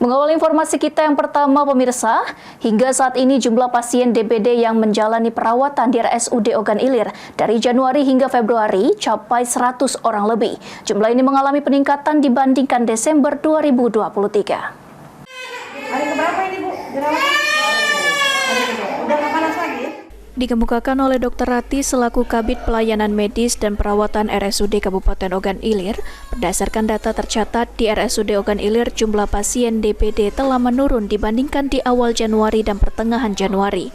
Mengawal informasi kita yang pertama, pemirsa, hingga saat ini jumlah pasien DBD yang menjalani perawatan di RSUD Ogan Ilir dari Januari hingga Februari capai 100 orang lebih. Jumlah ini mengalami peningkatan dibandingkan Desember 2023. Hari keberapa ini, Bu? Udah nggak panas lagi? Dikemukakan oleh Dr. Rati selaku Kabid Pelayanan Medis dan Perawatan RSUD Kabupaten Ogan Ilir, berdasarkan data tercatat di RSUD Ogan Ilir, jumlah pasien DBD telah menurun dibandingkan di awal Januari dan pertengahan Januari,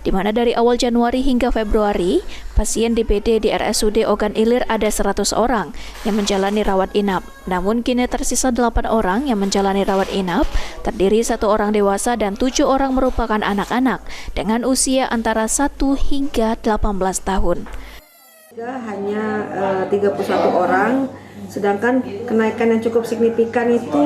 di mana dari awal Januari hingga Februari, pasien DBD di RSUD Ogan Ilir ada 100 orang yang menjalani rawat inap. Namun kini tersisa 8 orang yang menjalani rawat inap, terdiri 1 orang dewasa dan 7 orang merupakan anak-anak dengan usia antara 1 hingga 18 tahun. Hanya 31 orang, sedangkan kenaikan yang cukup signifikan itu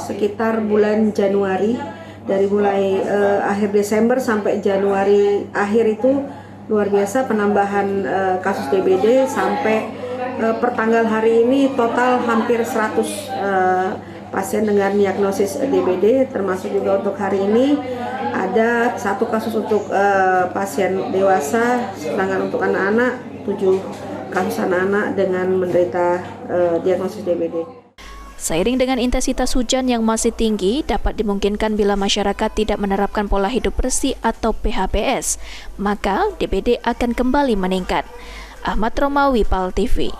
sekitar bulan Januari. Dari mulai akhir Desember sampai Januari akhir itu luar biasa penambahan kasus DBD sampai pertanggal hari ini total hampir 100 pasien dengan diagnosis DBD, termasuk juga untuk hari ini ada 1 kasus untuk pasien dewasa, sedangkan untuk anak-anak 7 kasus anak-anak dengan menderita diagnosis DBD. Seiring dengan intensitas hujan yang masih tinggi, dapat dimungkinkan bila masyarakat tidak menerapkan pola hidup bersih atau PHBS, maka DBD akan kembali meningkat. Ahmad Romawi, PAL TV.